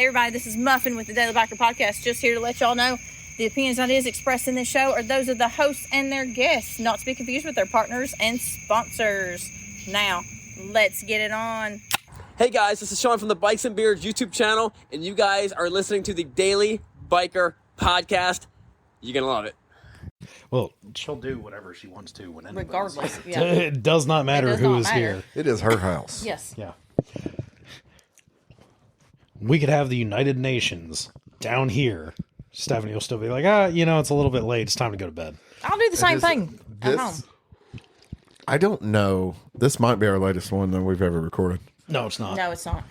Hey everybody, this is Muffin with the Daily Biker Podcast. Just here to let y'all know the opinions and ideas expressed in this show are those of the hosts and their guests, not to be confused with their partners and sponsors. Now, let's get it on. Hey guys, this is Sean from the Bikes and Beards YouTube channel, and you guys are listening to the Daily Biker Podcast. You're gonna love it. Well, she'll do whatever she wants to when anybody's Regardless, here. yeah. It does not matter does who not is matter. here. It is her house. Yes. Yeah. We could have the United Nations down here. Stephanie will still be like, it's a little bit late. It's time to go to bed. I'll do the same thing at home. I don't know. This might be our latest one that we've ever recorded. No, it's not. No, it's not.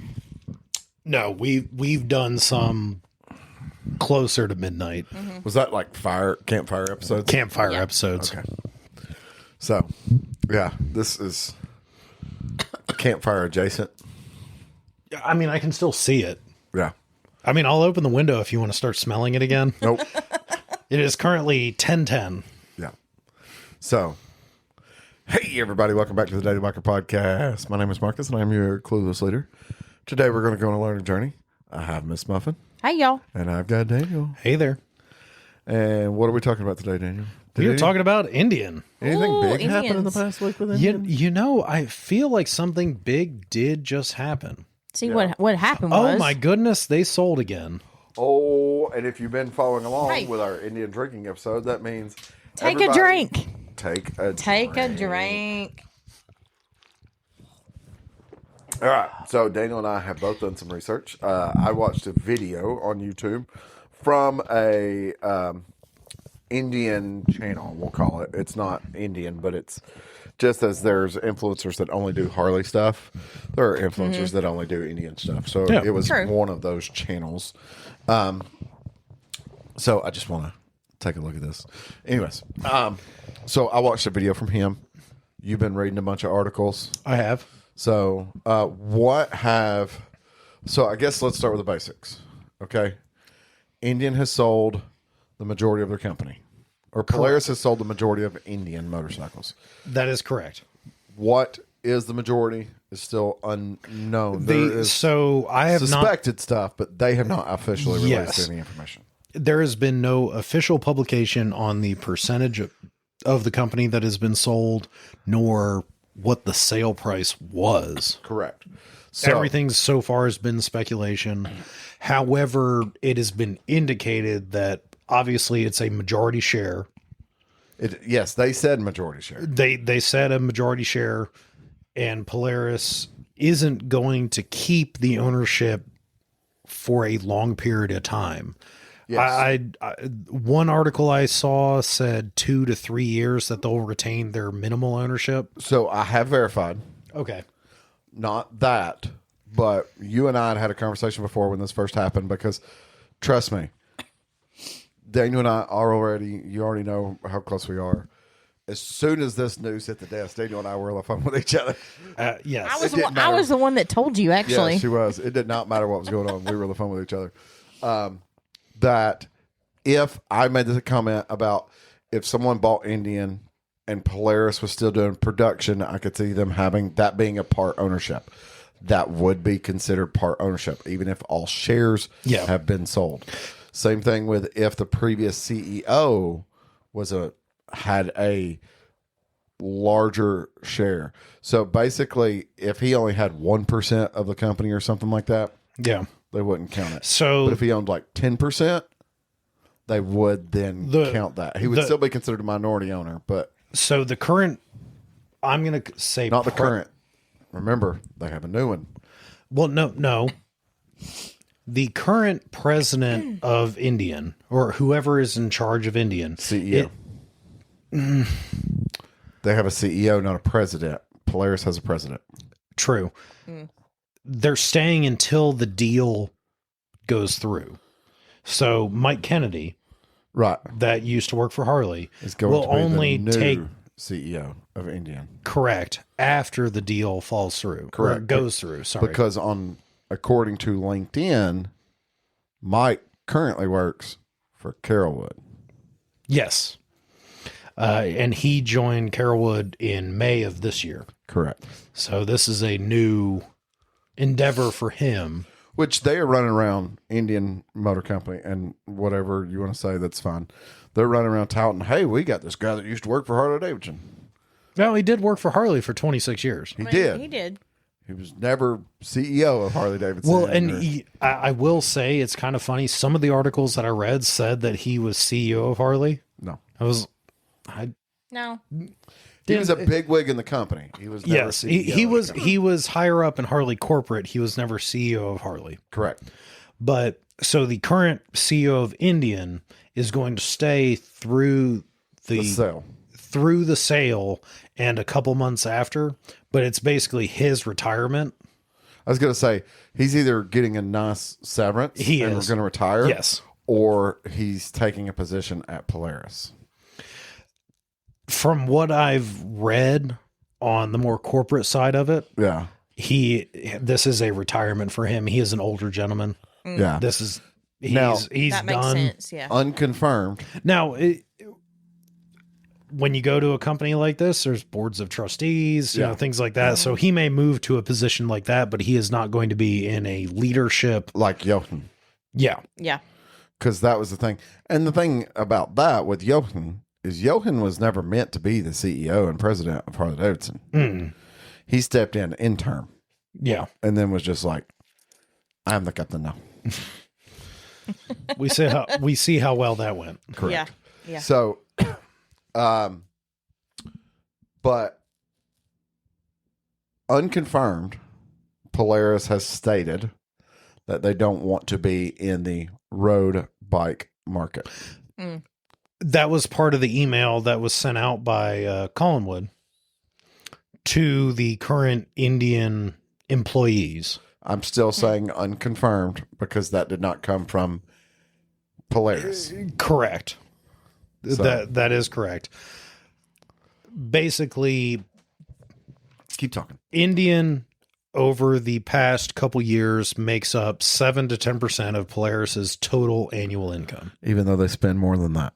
No, we've done some closer to midnight. Mm-hmm. Was that like campfire episodes? Campfire episodes. Okay. So, yeah, this is campfire adjacent. I mean, I can still see it. Yeah. I mean, I'll open the window if you want to start smelling it again. Nope. It is currently 10:10. Yeah. So, hey, everybody. Welcome back to the Daily Biker Podcast. My name is Marcus, and I'm your clueless leader. Today, we're going to go on a learning journey. I have Miss Muffin, Hey, y'all. and I've got Daniel. Hey there. And what are we talking about today, Daniel? We are talking about Indian. Anything Ooh, big happen in the Indians. past week with Indians? You know, I feel like something big did just happen. See, what happened was... Oh my goodness, they sold again. Oh, and if you've been following along Hey. with our Indian drinking episode, that means Take a everybody drink. Take a Take a drink. drink. All right. So Daniel and I have both done some research. I watched a video on YouTube from a Indian channel. We'll call it. It's not Indian, but it's just as there's influencers that only do Harley stuff. There are influencers that only do Indian stuff. So Yeah. it was True. one of those channels. So I just want to take a look at this. Anyways, so I watched a video from him. You've been reading a bunch of articles. I have. So, so I guess let's start with the basics. Okay. Indian has sold the majority of their company, or Polaris has sold the majority of Indian motorcycles. That is correct. What is the majority is still unknown. There is So I have not. suspected stuff, but they have not officially released Yes. any information. There has been no official publication on the percentage of the company that has been sold, nor what the sale price was. Correct. So, Everything so far has been speculation. However, it has been indicated that obviously it's a majority share. yes, they said majority share. They said a majority share, and Polaris isn't going to keep the ownership for a long period of time. Yes. I one article I saw said 2 to 3 years that they'll retain their minimal ownership. So I have verified. Okay. Not that, but you and I had a conversation before when this first happened because, trust me, Daniel and I are already, you already know how close we are. As soon as this news hit the desk, Daniel and I were on the phone with each other. Yes. I was the one that told you, actually. Yeah, she was. It did not matter what was going on. We were on the phone with each other. That if I made this comment about if someone bought Indian and Polaris was still doing production, I could see them having that being a part ownership. That would be considered part ownership, even if all shares have been sold. Same thing with if the previous CEO had a larger share. So basically, if he only had 1% of the company or something like that, Yeah. they wouldn't count it. So But if he owned like 10%, they would then count that. He would still be considered a minority owner, but the current, I'm going to say not the current. Remember, they have a new one. Well, no. The current president of Indian, or whoever is in charge of Indian, CEO. They have a CEO, not a president. Polaris has a president. True. They're staying until the deal goes through. So Mike Kennedy, Right. that used to work for Harley, Is going will to be only the new take CEO of Indian. correct after the deal falls through. Or Correct. goes through. Sorry. Because according to LinkedIn, Mike currently works for Carolwood. Yes. And he joined Carolwood in May of this year. Correct. So this is a new endeavor for him. Which they are running around Indian Motor Company and whatever you want to say, that's fine. They're running around touting, hey, we got this guy that used to work for Harley Davidson. No, he did work for Harley for 26 years. He did. He did. He was never CEO of Harley Davidson. Well, and I will say it's kind of funny. Some of the articles that I read said that he was CEO of Harley. No. No. He was a bigwig in the company. He was never Yes, CEO. he was higher up in Harley corporate. He was never CEO of Harley. Correct. But so the current CEO of Indian is going to stay through The sale. through the sale and a couple months after, but it's basically his retirement. I was going to say, he's either getting a nice severance He and is. we're going to retire. Yes. Or he's taking a position at Polaris. From what I've read on the more corporate side of it, Yeah. this is a retirement for him. He is an older gentleman. Yeah. He's Now- he's That makes done. sense. Yeah. Unconfirmed. Now, when you go to a company like this, there's boards of trustees, you know, things like that. So he may move to a position like that, but he is not going to be in a leadership. Like Jochen. Yeah. Yeah. Because that was the thing. And the thing about that with Jochen is Jochen was never meant to be the CEO and president of Harley Davidson. Mm. He stepped in interim Yeah. and then was just like, I'm the captain now. We see how well that went. Yeah. Yeah. So, but unconfirmed, Polaris has stated that they don't want to be in the road bike market. That was part of the email that was sent out by Collinwood to the current Indian employees. I'm still saying unconfirmed because that did not come from Polaris. Correct. So- That is correct. Basically, Keep talking. Indian over the past couple years makes up 7 to 10% of Polaris's total annual income. Even though they spend more than that.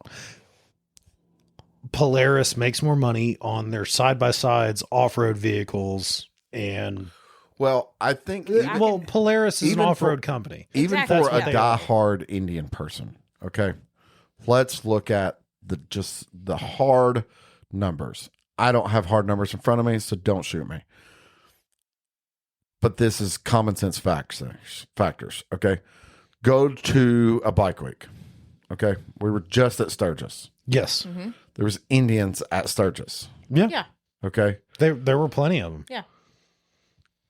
Polaris makes more money on their side-by-sides, off-road vehicles, and Well, I think Polaris is an even off-road for- company. even Exactly. for a That's what they are. diehard Indian person, okay, let's look at the hard numbers. I don't have hard numbers in front of me, so don't shoot me. But this is common sense factors. Okay, go to a bike week. Okay, we were just at Sturgis. Yes. There was Indians at Sturgis. Yeah. Yeah. Okay, There were plenty of them. Yeah.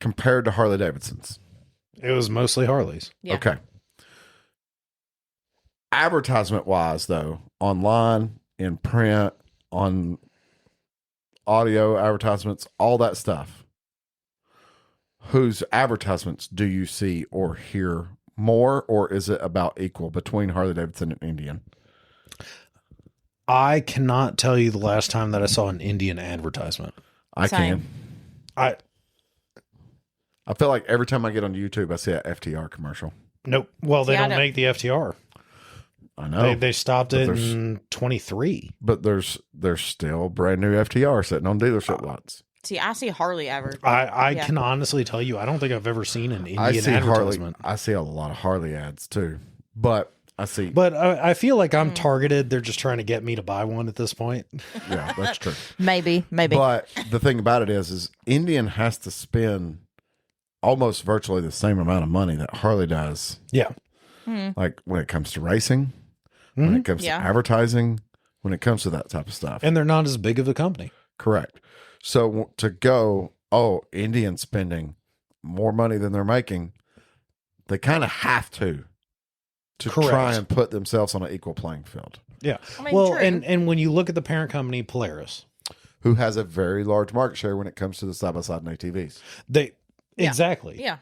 compared to Harley Davidson's. It was mostly Harleys. Yeah. Okay. Advertisement wise, though, online, in print, on audio advertisements, all that stuff, whose advertisements do you see or hear more, or is it about equal between Harley Davidson and Indian? I cannot tell you the last time that I saw an Indian advertisement. I Same. can. I feel like every time I get on YouTube, I see a FTR commercial. Nope. Well, they Yeah, I don't don't- make the FTR. I know. They stopped But it there's- in 23. But there's still brand new FTR sitting on dealership lots. See, I see Harley ever. I Yeah. can honestly tell you, I don't think I've ever seen an I Indian see Harley. advertisement. I see a lot of Harley ads too, but I see. But I feel like I'm targeted. They're just trying to get me to buy one at this point. Yeah, that's true. Maybe. But the thing about it is Indian has to spend almost virtually the same amount of money that Harley does. Yeah. Like when it comes to racing, when it comes Yeah. to advertising, when it comes to that type of stuff. And they're not as big of a company. Correct. So to go, Indian spending more money than they're making, they kind of have to Correct. try and put themselves on an equal playing field. Yeah. I mean, well, true. and when you look at the parent company, Polaris, Who has a very large market share when it comes to the side by side and ATVs? they Yeah. exactly. Yeah.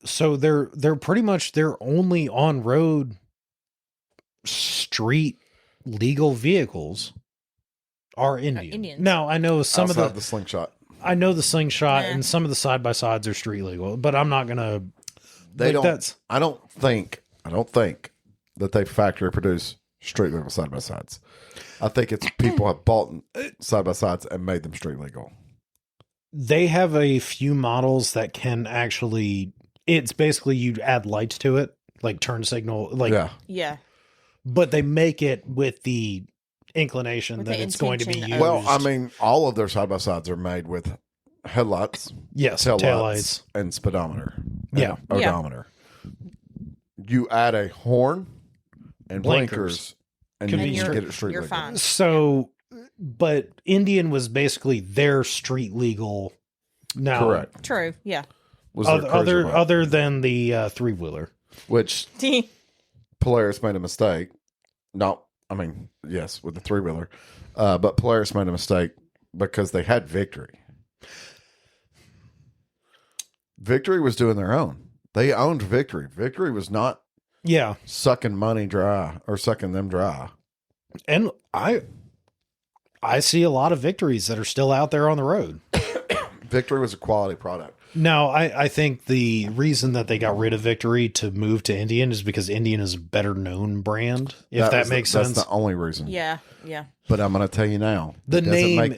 So they're pretty much their only on road street legal vehicles are Indian. Indians. Now I know some Outside of the slingshot. I know the slingshot Yeah. and some of the side by sides are street legal, but I'm not gonna. They like, don't. I don't think that they factory produce street legal side by sides. I think it's people have bought side by sides and made them street legal. They have a few models that can actually It's basically you add lights to it, like turn signal, like Yeah. but they make it with the inclination With that the it's going to be intention used. of- Well, I mean, all of their side by sides are made with headlights, yes, taillights, taillights. and speedometer. Yeah. and odometer. You add a horn and blinkers, and Could you be can straight- get it street You're legal. fine. So, but Indian was basically their street legal. Now, Correct. True. Yeah. Was their cruiser bike, other than the 3-wheeler. which Polaris made a mistake. No, I mean, yes, with the 3-wheeler. But Polaris made a mistake because they had Victory. Victory was doing their own. They owned Victory. Victory was not Yeah, sucking money dry or sucking them dry. and I see a lot of victories that are still out there on the road. Victory was a quality product. Now, I think the reason that they got rid of Victory to move to Indian is because Indian is a better known brand, if that makes sense. That's the only reason. Yeah. Yeah. But I'm going to tell you now, The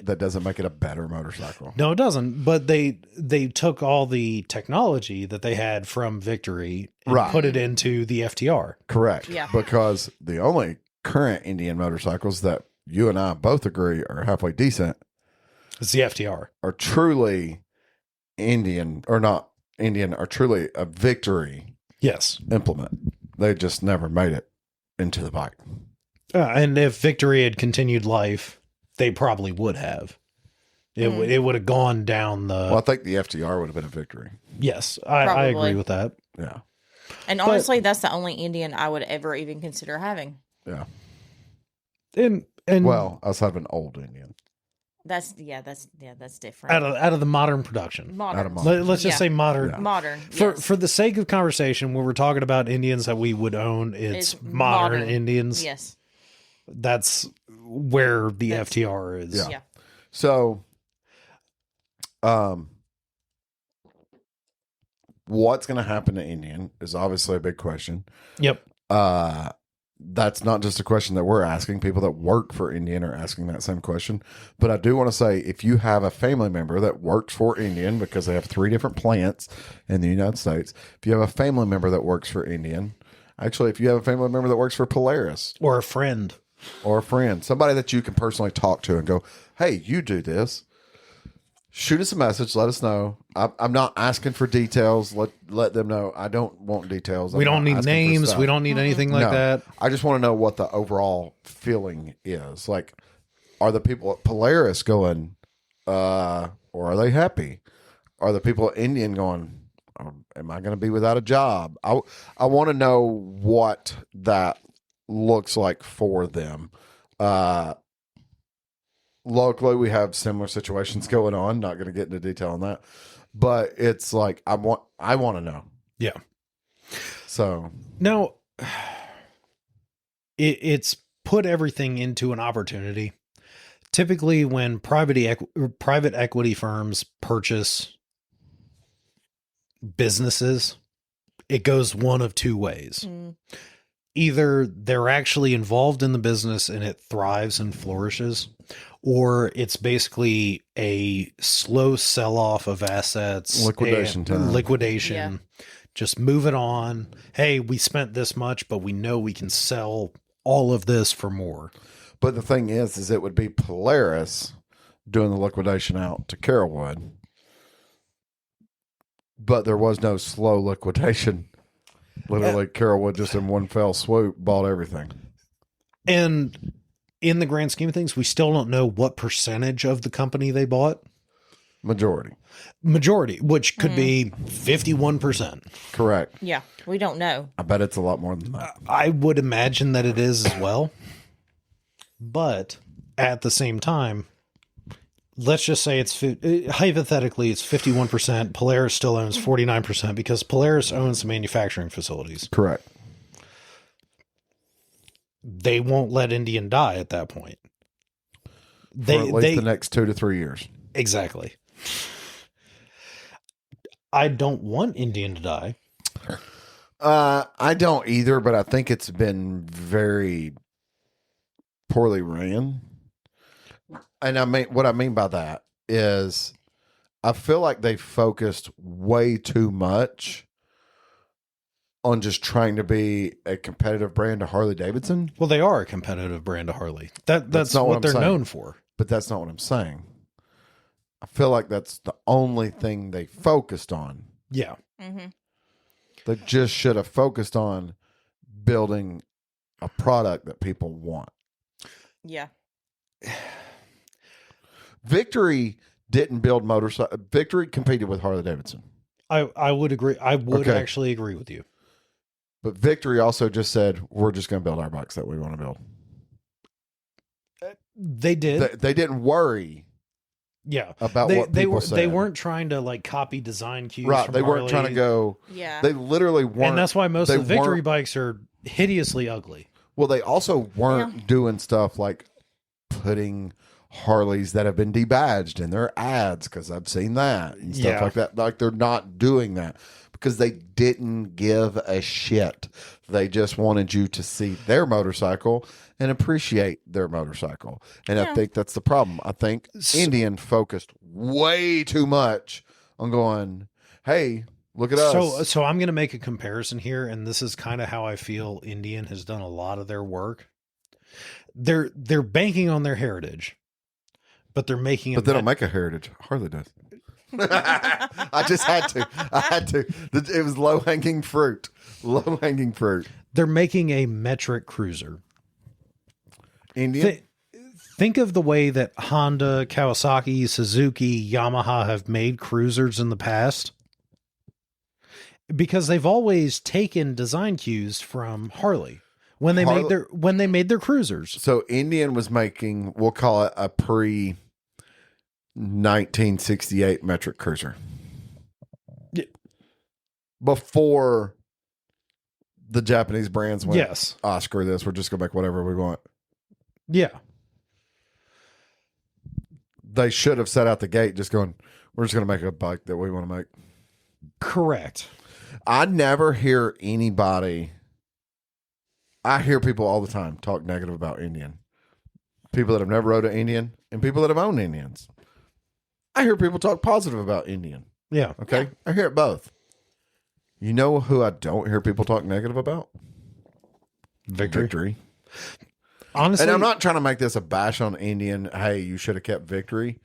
that doesn't make it a better motorcycle. No, it doesn't. But they took all the technology that they had from Victory and Right. put it into the FTR. Correct. Yeah. Because the only current Indian motorcycles that you and I both agree are halfway decent It's the FTR. are truly Indian, or not Indian, are truly a Victory Yes. implement. They just never made it into the bike. And if Victory had continued life, they probably would have. It would have gone down the. Well, I think the FTR would have been a Victory. Yes, I Probably. agree with that. Yeah. And honestly, that's the only Indian I would ever even consider having. Yeah. And Well, us having old Indian. That's different. out of the modern production, Modern. out of modern. let's just say modern. Yeah. Modern. For Yes. for the sake of conversation, when we're talking about Indians that we would own, it's modern Indians. Yes. That's where the That's- FTR is. Yeah. Yeah. So, what's going to happen to Indian is obviously a big question. Yep. That's not just a question that we're asking. People that work for Indian are asking that same question. But I do want to say, if you have a family member that works for Indian, because they have 3 different plants in the United States, if you have a family member that works for Indian, actually, if you have a family member that works for Polaris Or a friend. or a friend, somebody that you can personally talk to and go, hey, you do this, shoot us a message. Let us know. I'm not asking for details. Let them know. I don't want details. We I'm don't not need asking for names. stuff. We don't need anything like No. that. I just want to know what the overall feeling is. Like, are the people at Polaris going, or are they happy? Are the people at Indian going, am I going to be without a job? I want to know what that looks like for them. Locally, we have similar situations going on. Not going to get into detail on that, but it's like I want to know. Yeah. So Now, it's put everything into an opportunity. Typically, when private equity firms purchase businesses, it goes one of 2 ways. Either they're actually involved in the business and it thrives and flourishes, or it's basically a slow sell-off of assets. Liquidation and time. Liquidation. Yeah. Just move it on. Hey, we spent this much, but we know we can sell all of this for more. But the thing is it would be Polaris doing the liquidation out to Carrollwood. But there was no slow liquidation. Literally, Carrollwood just in one fell swoop bought everything. And in the grand scheme of things, we still don't know what percentage of the company they bought. Majority. Which could be 51%. Correct. Yeah. We don't know. I bet it's a lot more than that. I would imagine that it is as well. But at the same time, let's just say it's hypothetically it's 51%. Polaris still owns 49% because Polaris owns the manufacturing facilities. Correct. They won't let Indian die at that point. For at least the next 2 to 3 years. Exactly. I don't want Indian to die. I don't either, but I think it's been very poorly ran. And I mean, what I mean by that is I feel like they focused way too much on just trying to be a competitive brand to Harley Davidson. Well, they are a competitive brand to Harley. That's not what I'm they're saying. known for. But that's not what I'm saying. I feel like that's the only thing they focused on. Yeah. Mm-hmm. They just should have focused on building a product that people want. Yeah. Victory didn't build motorcycle. Victory competed with Harley Davidson. I would agree. I would Okay. actually agree with you. But Victory also just said, we're just going to build our bikes that we want to build. They did. They didn't worry Yeah. about what they people were said. they weren't trying to like copy design cues. Right. From They weren't trying to Harley. go. Yeah. They literally weren't. And that's why most they of the Victory weren't- bikes are hideously ugly. Well, they also weren't doing stuff like putting Harleys that have been debadged in their ads, because I've seen that and stuff Yeah. like that. Like, they're not doing that because they didn't give a shit. They just wanted you to see their motorcycle and appreciate their motorcycle. And I think that's the problem. I think Indian focused way too much on going, hey, look at us. So I'm going to make a comparison here, and this is kind of how I feel Indian has done a lot of their work. They're banking on their heritage, but they're making. But they don't make a heritage. Harley does. I just had to. I had to. It was low hanging fruit. Low hanging fruit. They're making a metric cruiser. Indian. Think of the way that Honda, Kawasaki, Suzuki, Yamaha have made cruisers in the past. Because they've always taken design cues from Harley when they made their cruisers. So Indian was making, we'll call it a pre 1968 metric cruiser. Yeah. Before the Japanese brands went, Yes. screw this, we're just gonna make whatever we want. Yeah. They should have set out the gate just going, we're just gonna make a bike that we want to make. Correct. I never hear anybody. I hear people all the time talk negative about Indian. People that have never rode an Indian and people that have owned Indians. I hear people talk positive about Indian. Yeah. Okay. I hear it both. You know who I don't hear people talk negative about? Victory. Honestly, And I'm not trying to make this a bash on Indian. Hey, you should have kept Victory.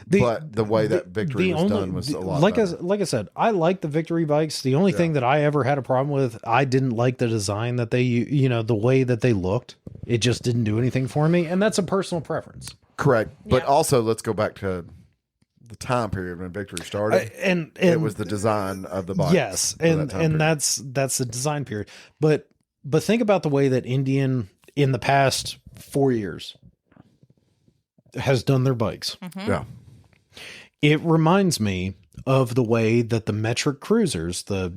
But the way that Victory was done was a lot better. Like I said, I like the Victory bikes. The only thing that I ever had a problem with, I didn't like the design that they, the way that they looked. It just didn't do anything for me. And that's a personal preference. Correct. But Yeah. also, let's go back to the time period when Victory started. And it was the design of the bike. Yes. And that's the design period. But think about the way that Indian in the past 4 years has done their bikes. Yeah. It reminds me of the way that the metric cruisers, the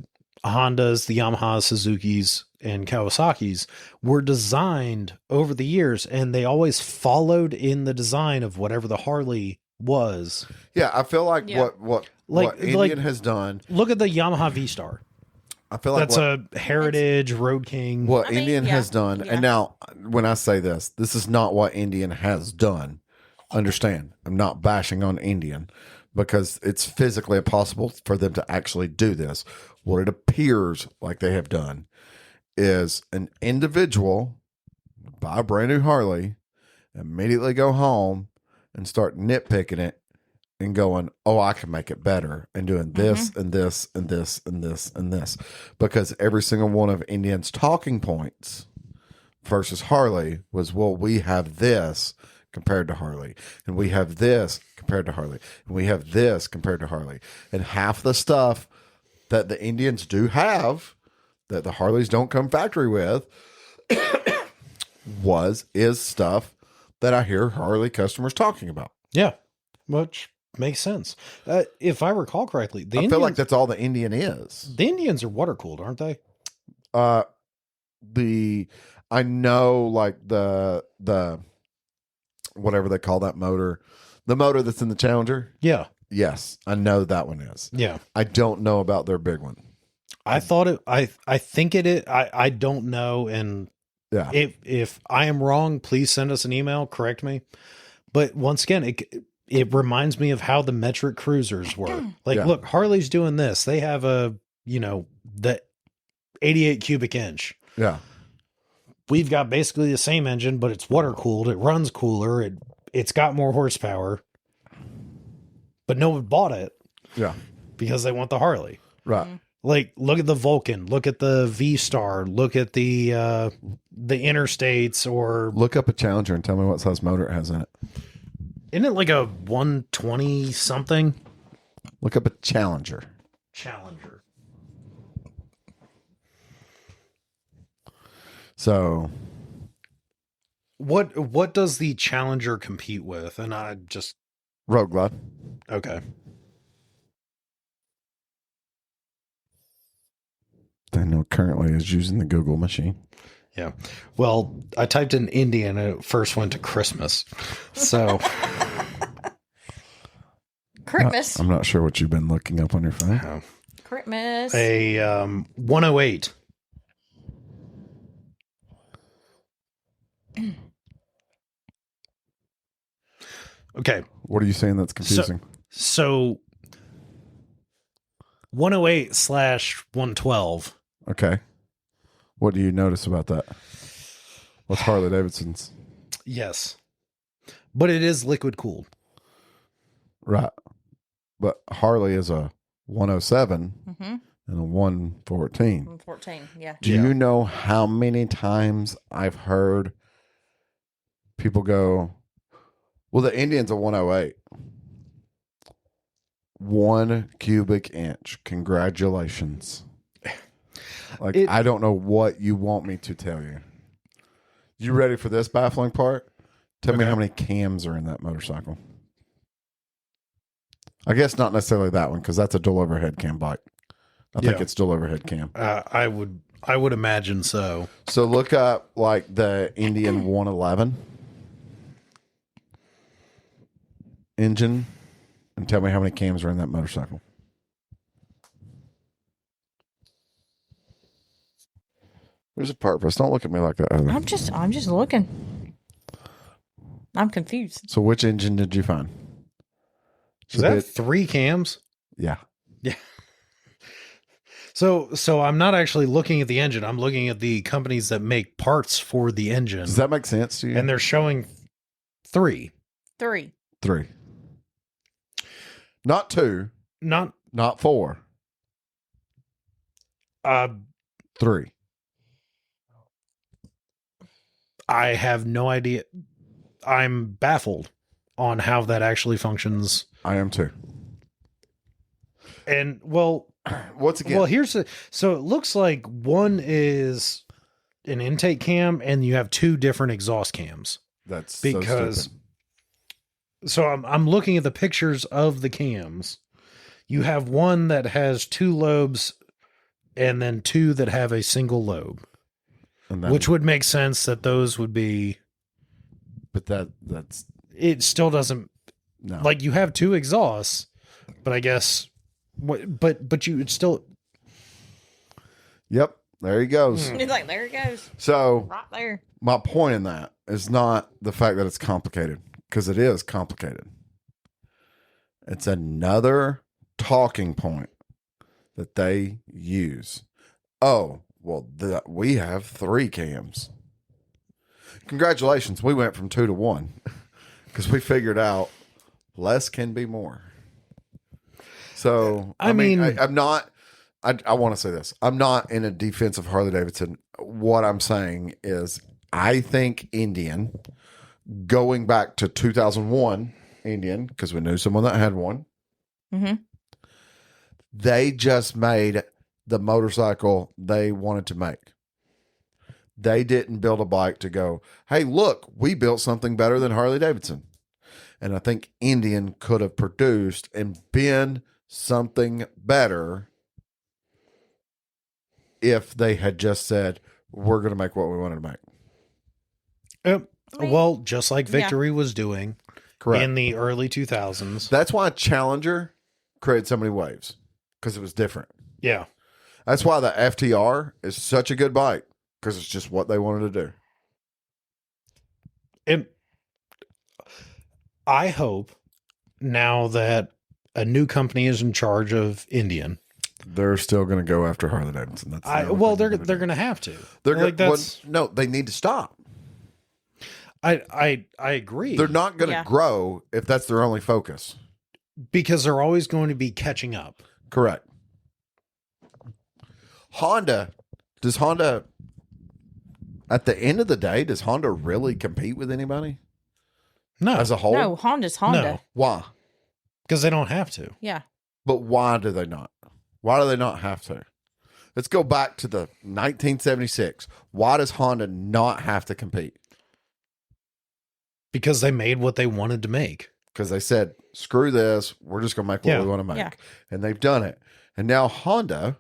Hondas, the Yamahas, Suzukis, and Kawasaki's were designed over the years, and they always followed in the design of whatever the Harley was. Yeah, I feel like what Indian has done. Look at the Yamaha V-Star. I feel like That's a Heritage Road King. what Indian has done. And now, when I say this is not what Indian has done. Understand, I'm not bashing on Indian because it's physically impossible for them to actually do this. What it appears like they have done is an individual buy a brand new Harley, immediately go home and start nitpicking it and going, oh, I can make it better, and doing this and this and this and this and this, because every single one of Indian's talking points versus Harley was, well, we have this compared to Harley, and we have this compared to Harley, and we have this compared to Harley, and half the stuff that the Indians do have that the Harleys don't come factory with is stuff that I hear Harley customers talking about. Yeah, which makes sense. If I recall correctly, I feel like that's all the Indian is. The Indians are water cooled, aren't they? I know, like the whatever they call that motor, the motor that's in the Challenger. Yeah. Yes, I know that one is. Yeah. I don't know about their big one. I thought it. I think it is. I don't know. And Yeah. if I am wrong, please send us an email. Correct me. But once again, it reminds me of how the metric cruisers were. Like, Yeah. look, Harley's doing this. They have a the 88 cubic inch. Yeah. We've got basically the same engine, but it's water cooled. It runs cooler. It's got more horsepower. But no one bought it. Yeah. Because they want the Harley. Right. Like, look at the Vulcan. Look at the V-Star. Look at the Interstates, or Look up a Challenger and tell me what size motor it has in it. isn't it like a 120 something? Look up a Challenger. Challenger. So What does the Challenger compete with? And I just Road Glide. okay. Daniel currently is using the Google machine. Yeah. Well, I typed in Indian and it first went to Christmas. So Christmas. I'm not sure what you've been looking up on your phone. Christmas. a 108. Okay. What are you saying that's confusing? So 108/112. Okay. What do you notice about that? What's Harley Davidson's? Yes. But it is liquid cooled. Right. But Harley is a 107 Mm-hmm. and a 114. 14. Yeah. Do you know how many times I've heard people go, well, the Indian's a 108. 1 cubic inch. Congratulations. Like, I don't know what you want me to tell you. You ready for this baffling part? Tell me how many cams are in that motorcycle. I guess not necessarily that one, because that's a dual overhead cam bike. I think it's dual overhead cam. I would imagine so. So look up like the Indian 111 engine and tell me how many cams are in that motorcycle. There's a purpose. Don't look at me like that, Heather. I'm just looking. I'm confused. So which engine did you find? Is that 3 cams? Yeah. Yeah. So I'm not actually looking at the engine. I'm looking at the companies that make parts for the engine. Does that make sense to you? And they're showing 3. 3. 3. Not 2. Not 4. 3. I have no idea. I'm baffled on how that actually functions. I am too. And well, once again, well, so it looks like one is an intake cam and you have 2 different exhaust cams. That's because so I'm looking at the pictures of the cams. You have one that has 2 lobes and then 2 that have a single lobe, which would make sense that those would be. But that's it still doesn't. No. Like you have 2 exhausts, but I guess but you it's still. Yep, there he goes. He's like, there it goes. So Right there. my point in that is not the fact that it's complicated, because it is complicated. It's another talking point that they use. Oh, well, we have 3 cams. Congratulations, we went from 2 to 1 because we figured out less can be more. So I mean I'm not. I want to say this. I'm not in a defense of Harley Davidson. What I'm saying is, I think Indian, going back to 2001 Indian, because we knew someone that had one. Mm-hmm. They just made the motorcycle they wanted to make. They didn't build a bike to go, hey, look, we built something better than Harley Davidson. And I think Indian could have produced and been something better if they had just said, we're going to make what we wanted to make. Well, just like Victory was doing in the early 2000s. That's why Challenger created so many waves, because it was different. Yeah. That's why the FTR is such a good bike, because it's just what they wanted to do. And I hope now that a new company is in charge of Indian, They're still going to go after Harley Davidson. That's the only thing They're going to have to. They're like gonna, that's. no, they need to stop. I agree. They're not going to grow if that's their only focus. Because they're always going to be catching up. Correct. Does Honda, at the end of the day, does Honda really compete with anybody? No. As a whole? No, Honda's Honda. No. Why? Because they don't have to. Yeah. But why do they not? Why do they not have to? Let's go back to the 1976. Why does Honda not have to compete? Because they made what they wanted to make. Because they said, screw this. We're just going to make what we want to make. Yeah. And they've done it. And now Honda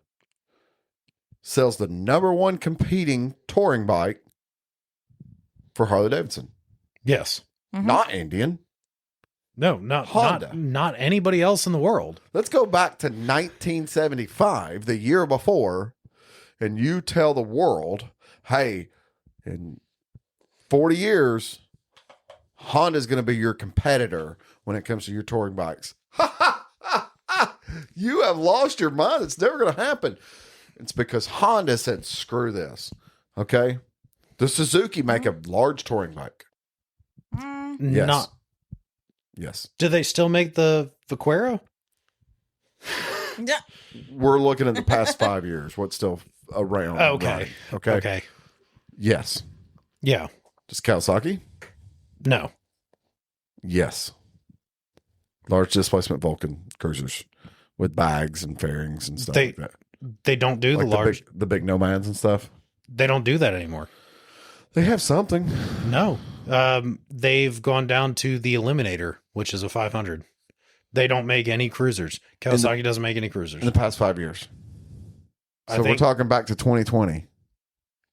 sells the #1 competing touring bike for Harley Davidson. Yes. Mm-hmm. Not Indian. No, not Honda. Not anybody else in the world. Let's go back to 1975, the year before, and you tell the world, hey, in 40 years, Honda's going to be your competitor when it comes to your touring bikes. You have lost your mind. It's never going to happen. It's because Honda said, screw this. Okay? Does Suzuki make a large touring bike? Yes. Not. Yes. Do they still make the Vaquero? Yeah. We're looking at the past 5 years. What's still around? Okay. Right. Okay. Okay. Yes. Yeah. Does Kawasaki? No. Yes. Large displacement Vulcan cruisers with bags and fairings and stuff like that. They don't do Like the large. the big nomads and stuff. They don't do that anymore. They have something. No. They've gone down to the Eliminator, which is a 500. They don't make any cruisers. Kawasaki doesn't make any cruisers. In the past 5 years. I So think, we're talking back to 2020.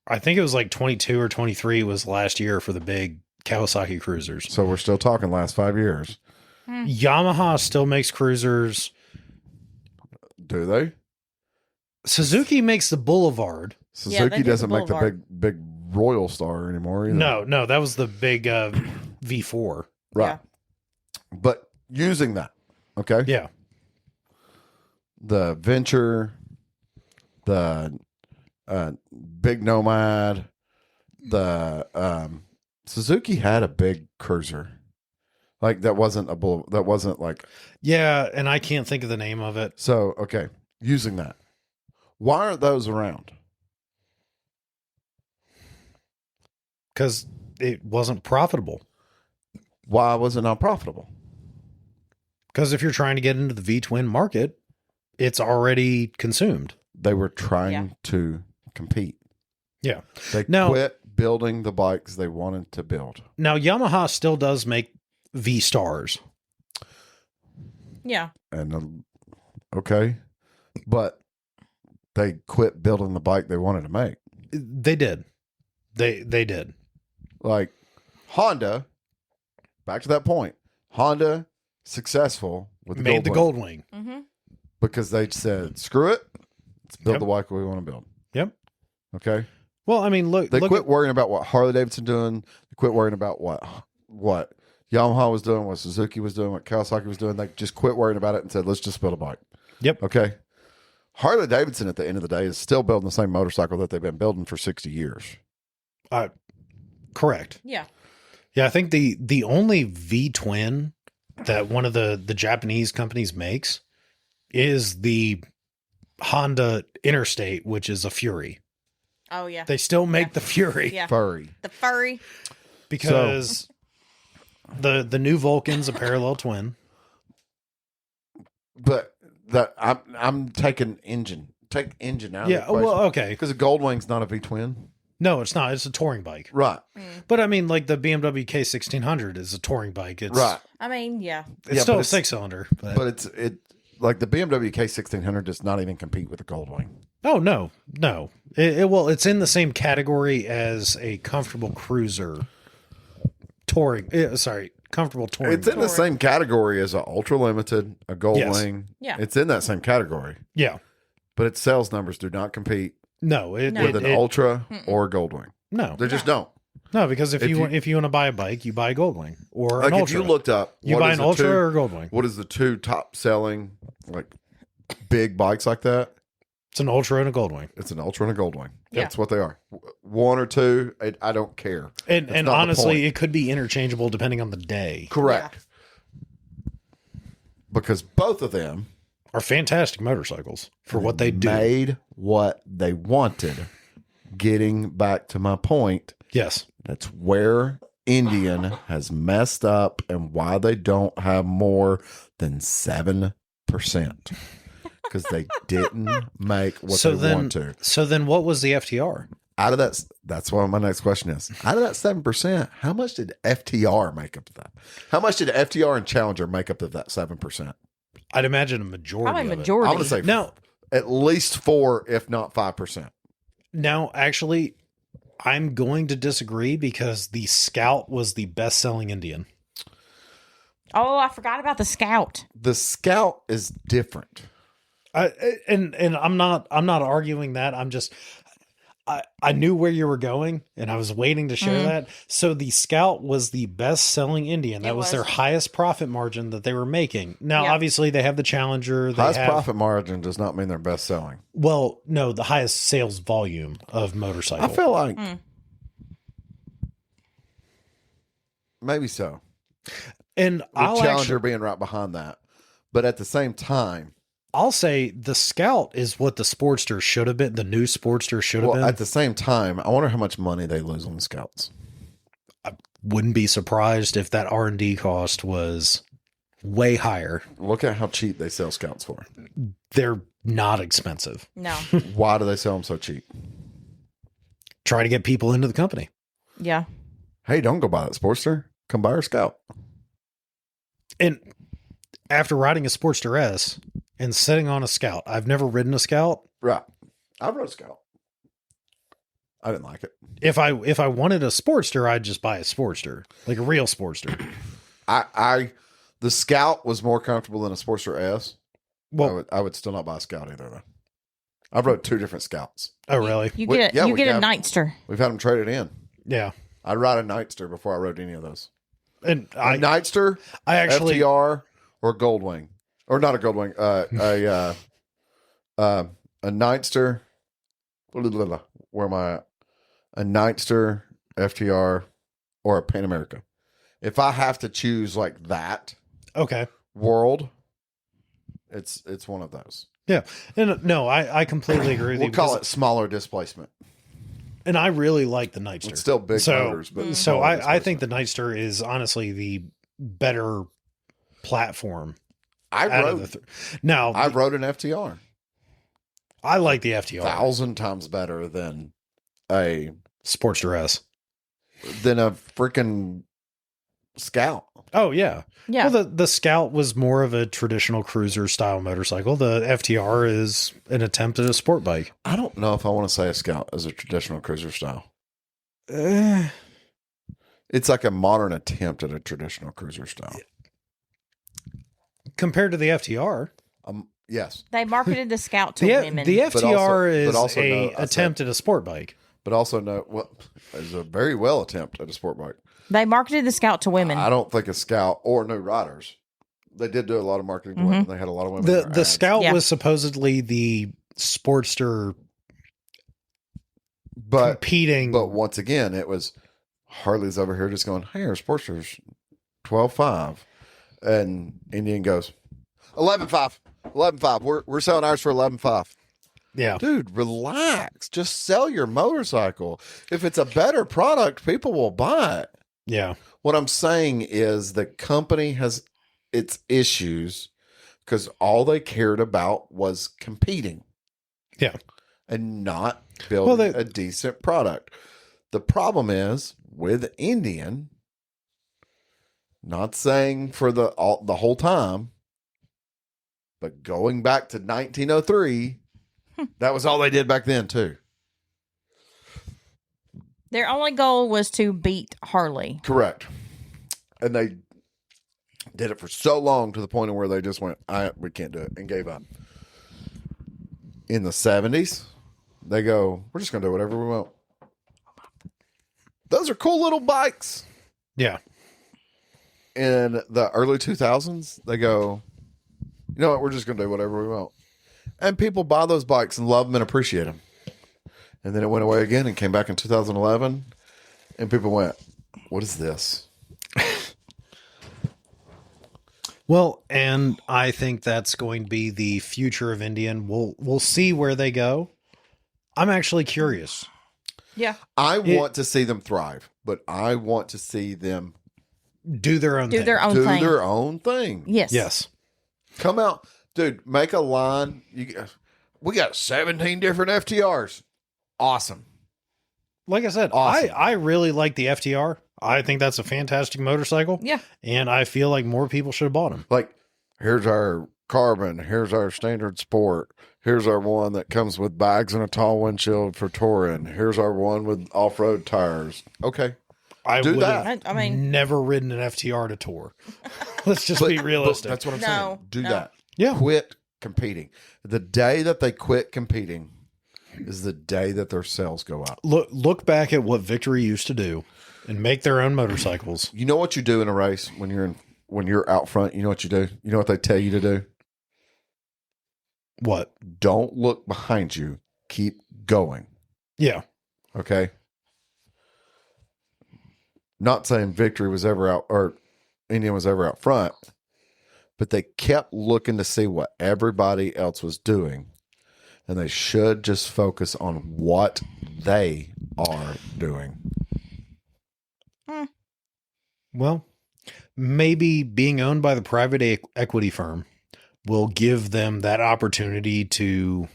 I think it was like 22 or 23 was last year for the big Kawasaki cruisers. So we're still talking last 5 years. Yamaha still makes cruisers. Do they? Suzuki makes the Boulevard. Suzuki do the doesn't make the Boulevard. big Royal Star anymore either. No, that was the big V4. Right. Yeah. But using that, okay? Yeah. The Venture, the big Nomad, the Suzuki had a big cruiser. Like that wasn't like Yeah, and I can't think of the name of it. so okay, using that. Why aren't those around? Because it wasn't profitable. Why was it not profitable? Because if you're trying to get into the V-twin market, it's already consumed. They were trying to compete. Yeah. They Now- quit building the bikes they wanted to build. Now, Yamaha still does make V-Stars. Yeah. And okay, but they quit building the bike they wanted to make. They did. They did. Like Honda, back to that point. Honda successful with the Made the Goldwing Goldwing. Mm-hmm. because they said, "Screw it, let's build Yep. the bike we want to build." Yep. Okay, Well, I mean, look. they look quit at- worrying about what Harley Davidson doing. They quit worrying about what Yamaha was doing, what Suzuki was doing, what Kawasaki was doing. They just quit worrying about it and said, "Let's just build a bike." Yep. Okay. Harley Davidson at the end of the day is still building the same motorcycle that they've been building for 60 years. Correct. Yeah. Yeah, I think the only V-twin that one of the Japanese companies makes is the Honda Interstate, which is a Fury. Oh yeah. They still make the Fury Yeah. Furry. The furry. because the new Vulcan's a parallel twin. But that I'm taking engine. Take engine out Yeah, of the equation. well, okay. Because the Goldwing's not a V-twin. No, it's not. It's a touring bike. Right. But I mean, like the BMW K1600 is a touring bike. It's Right. I mean, yeah. It's Yeah, still but a 6-cylinder. But it like the BMW K1600 does not even compete with the Goldwing. Oh no. It's in the same category as a comfortable cruiser touring. Comfortable touring. It's in the same category as an Ultra Limited, a Goldwing. Yeah. It's in that same category. Yeah. But its sales numbers do not compete No. No. with an Ultra or a Goldwing. No. They just don't. No, because if If you you- want to buy a bike, you buy a Goldwing or an Like if Ultra. you looked up, you what buy is an the Ultra two- or a Goldwing. what is the two top selling like big bikes like that? It's an Ultra and a Goldwing. It's an Ultra and a Goldwing. Yeah. That's what they are. One or two, I don't care. And That's not the honestly, point. it could be interchangeable depending on the day. Correct. Because both of them Are fantastic motorcycles for what they do. made what they wanted. Getting back to my point, Yes. that's where Indian has messed up and why they don't have more than 7%. Because they didn't make what they want to. So then what was the FTR? Out of that, that's what my next question is. Out of that 7%, how much did FTR make up of that? How much did FTR and Challenger make up of that 7%? I'd imagine a majority Probably of it. majority. I'm going to say Now, at least 4, if not 5%. Now, actually, I'm going to disagree because the Scout was the best-selling Indian. Oh, I forgot about the Scout. The Scout is different. And I'm not arguing that. I'm just I knew where you were going, and I was waiting to share that. So the Scout was the best-selling Indian. That It was was. their highest profit margin that they were making. Now, Yeah. obviously, they have the Challenger. They Highest have, profit margin does not mean they're best selling. Well, no, the highest sales volume of motorcycle. I feel like maybe so. and The I'll Challenger actually, being right behind that. But at the same time, I'll say the Scout is what the Sportster should have been. The new Sportster should have well, been. at the same time, I wonder how much money they lose on the Scouts. Wouldn't be surprised if that R&D cost was way higher. Look at how cheap they sell Scouts for. They're not expensive. No. Why do they sell them so cheap? Try to get people into the company. Yeah. Hey, don't go buy that Sportster. Come buy our Scout. And after riding a Sportster S and sitting on a Scout, I've never ridden a Scout. Right. I rode a Scout. I didn't like it. If I wanted a Sportster, I'd just buy a Sportster, like a real Sportster. The Scout was more comfortable than a Sportster S. Well, I would still not buy a Scout either, though. I've rode 2 different Scouts. oh really? You We- get yeah, you we get a have- Nightster. We've had them traded in. Yeah. I'd ride a Nightster before I rode any of those. And A I Nightster, actually FTR, or Goldwing. Or not a Goldwing. A Nightster. Where am I at? A Nightster, FTR, or a Pan America. If I have to choose like that okay. world, it's one of those. Yeah. And no, I completely agree with We'll you. call because- it smaller displacement. And I really like the Nightster. It's still big motors, but So smaller I think the displacement. Nightster is honestly the better platform I out rode of the Now, I rode an FTR. I like the FTR 1,000 times better than a Sportster S. freaking Scout. Oh yeah. Yeah. Well, the Scout was more of a traditional cruiser style motorcycle. The FTR is an attempt at a sport bike. I don't know if I want to say a Scout as a traditional cruiser style. It's like a modern attempt at a traditional cruiser style. Compared to the FTR, Yes, They marketed the Scout to the women. FTR is but also a no, I attempt at a sport bike. but also no. Well, it's a very well attempt at a sport bike. They marketed the Scout to women. I don't think a Scout or New Riders. They did do a lot of marketing to women. They had a lot of women. in their The ads. Scout Yeah. was supposedly the Sportster but competing. But once again, it was Harley's over here just going, "Hey, our Sportster's 12.5," and Indian goes 11.5. 11.5. We're selling ours for 11.5. yeah. Dude, relax. Just sell your motorcycle. If it's a better product, people will buy it. Yeah. What I'm saying is the company has its issues because all they cared about was competing. Yeah. And not building Well, a decent product. The problem is with Indian, not saying for the whole time, but going back to 1903, that was all they did back then too. Their only goal was to beat Harley. Correct. And they did it for so long to the point of where they just went, we can't do it, and gave up. In the 70s, they go, we're just going to do whatever we want. Those are cool little bikes. Yeah. In the early 2000s, they go, you know what, we're just going to do whatever we want. And people buy those bikes and love them and appreciate them. And then it went away again and came back in 2011. And people went, what is this? Well, and I think that's going to be the future of Indian. We'll see where they go. I'm actually curious. Yeah. I want to see them thrive, but I want to see them Do their own Do thing. their own do thing. their own thing. Yes. Yes. Come out, dude, make a line. We got 17 different FTRs. Awesome. Like I said, Awesome. I really like the FTR. I think that's a fantastic motorcycle. Yeah. And I feel like more people should have bought them. Like, here's our carbon. Here's our standard sport. Here's our one that comes with bags and a tall windshield for touring. Here's our one with off-road tires. Okay. I Do would that. have I mean, never ridden an FTR to tour. Let's just be realistic. That's what I'm No, saying. Do no. that. Yeah. Quit competing. The day that they quit competing is the day that their sales go up. Look back at what Victory used to do and make their own motorcycles. You know what you do in a race when you're out front? You know what you do? You know what they tell you to do? What? Don't look behind you. Keep going. Yeah. Okay. Not saying Victory was ever out or Indian was ever out front, but they kept looking to see what everybody else was doing. And they should just focus on what they are doing. Well, maybe being owned by the private equity firm will give them that opportunity to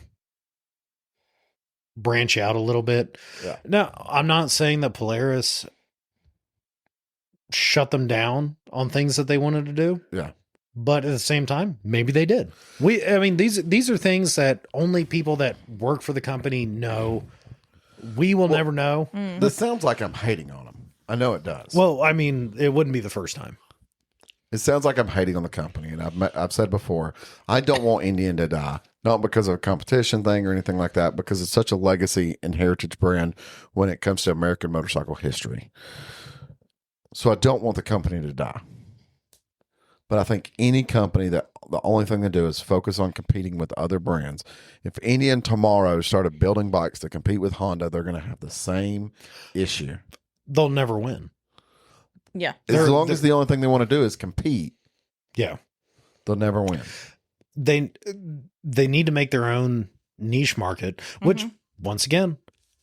branch out a little bit. Yeah. Now, I'm not saying that Polaris shut them down on things that they wanted to do. Yeah. But at the same time, maybe they did. I mean, these are things that only people that work for the company know. We will never know. This sounds like I'm hating on them. I know it does. Well, I mean, it wouldn't be the first time. It sounds like I'm hating on the company, and I've said before, I don't want Indian to die, not because of a competition thing or anything like that, because it's such a legacy and heritage brand when it comes to American motorcycle history. So I don't want the company to die. But I think any company that the only thing they do is focus on competing with other brands. If Indian tomorrow started building bikes to compete with Honda, they're going to have the same issue. They'll never win. yeah. As long as the only thing they want to do is compete, Yeah. they'll never win. They need to make their own niche market, which once again,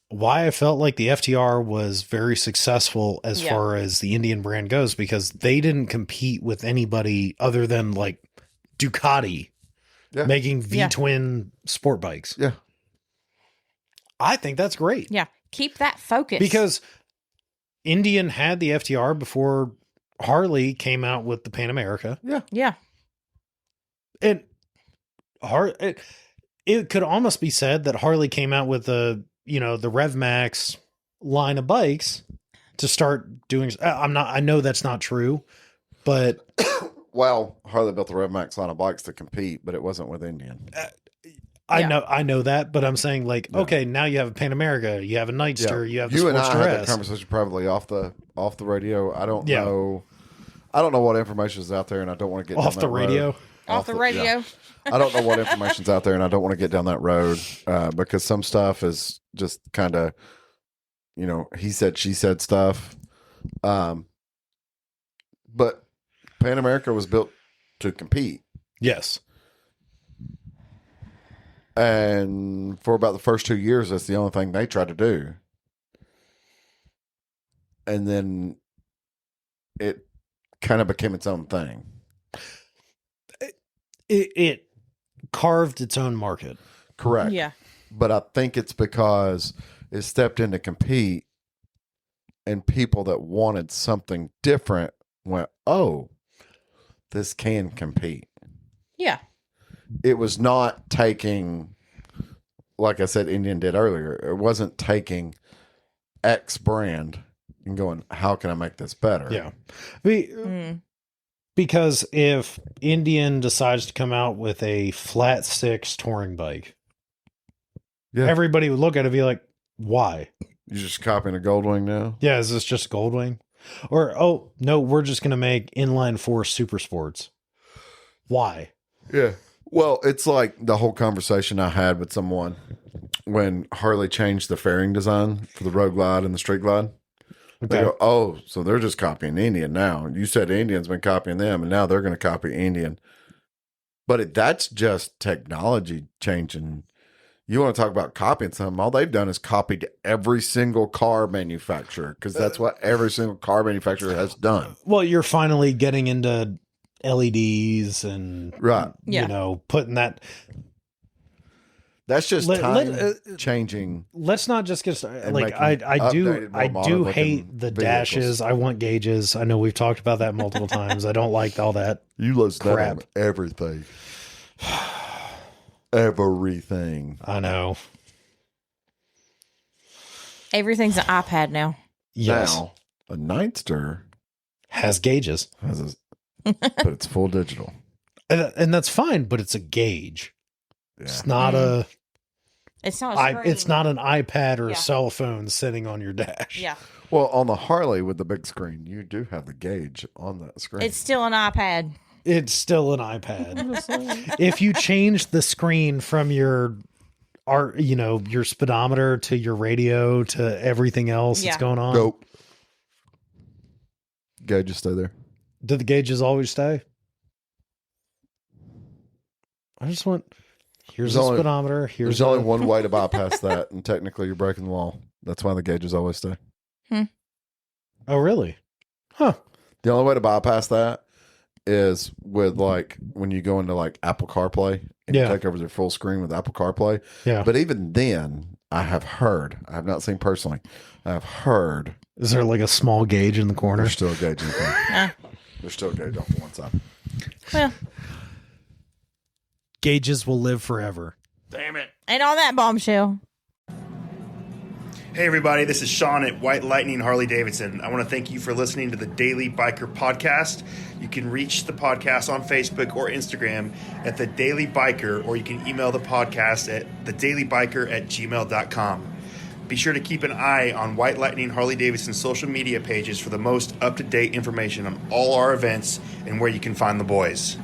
why I felt like the FTR was very successful as Yeah. far as the Indian brand goes, because they didn't compete with anybody other than like Ducati Yeah. making Yeah. V-twin sport bikes. Yeah. I think that's great. Yeah. Keep that focus. Because Indian had the FTR before Harley came out with the Pan America. yeah. And it could almost be said that Harley came out with the Rev Max line of bikes to start doing. I know that's not true, but Well, Harley built the Rev Max line of bikes to compete, but it wasn't with Indian. I know that, but I'm saying okay, now you have a Pan America, you have a Nightster, you have the You and I Sportster had that S. conversation privately off the radio. I don't Yeah. know. I don't know what information is out there, and I don't want to get Off down the that radio? road. Off the radio. yeah. I don't know what information's out there, and I don't want to get down that road because some stuff is just kind of, he said, she said stuff. But Pan America was built to compete. Yes. And for about the first 2 years, that's the only thing they tried to do. And then it kind of became its own thing. It carved its own market. Correct. Yeah. But I think it's because it stepped in to compete, and people that wanted something different went, oh, this can compete. Yeah. It was not taking, like I said, Indian did earlier, it wasn't taking X brand and going, how can I make this better? Yeah. Because if Indian decides to come out with a flat six touring bike, Yeah. everybody would look at it and be like, why? You're just copying a Goldwing now? Yeah, is this just Goldwing? Or, oh, no, we're just going to make inline four super sports. Why? Yeah. Well, it's like the whole conversation I had with someone when Harley changed the fairing design for the Road Glide and the Street Glide. They Okay. go, oh, so they're just copying Indian now. You said Indian's been copying them, and now they're going to copy Indian. But that's just technology changing. You want to talk about copying something? All they've done is copied every single car manufacturer because that's what every single car manufacturer has done. Well, you're finally getting into LEDs and Right. Yeah. you know, putting that. That's just Let- time changing. Let's not just get started. And Like making I do updated, more modern looking hate the vehicles. dashes. I want gauges. I know we've talked about that multiple times. I don't like all that. You list that Crap. on everything. Everything. I know. Everything's an iPad now. Yes, Now, a Nightster has gauges, has but it's full digital. and that's fine. But it's a gauge. Yeah. It's not a. It's not. A screen. It's not an iPad or Yeah. a cell phone sitting on your dash. Yeah. Well, on the Harley with the big screen, you do have the gauge on that screen. It's still an iPad. It's still an iPad. If you change the screen from your your speedometer to your radio to everything else Yeah. that's going on, Nope. Gauges stay there. do the gauges always stay? I just want. Here's There's the only- speedometer. Here's There's only the- one way to bypass that, and technically you're breaking the law. That's why the gauges always stay. Oh, really? Huh. The only way to bypass that is with like when you go into like Apple CarPlay and Yeah. you take over their full screen with Apple CarPlay. Yeah. But even then, I have not seen personally, I have heard Is there like a small gauge in the corner? there's still a gauge in the corner. Ah. There's still a gauge off the one side. Well, Gauges will live forever. Damn it. and on that bombshell. Hey everybody, this is Sean at White Lightning Harley Davidson. I want to thank you for listening to the Daily Biker Podcast. You can reach the podcast on Facebook or Instagram at The Daily Biker, or you can email the podcast at thedailybiker@gmail.com. Be sure to keep an eye on White Lightning Harley Davidson social media pages for the most up-to-date information on all our events and where you can find the boys.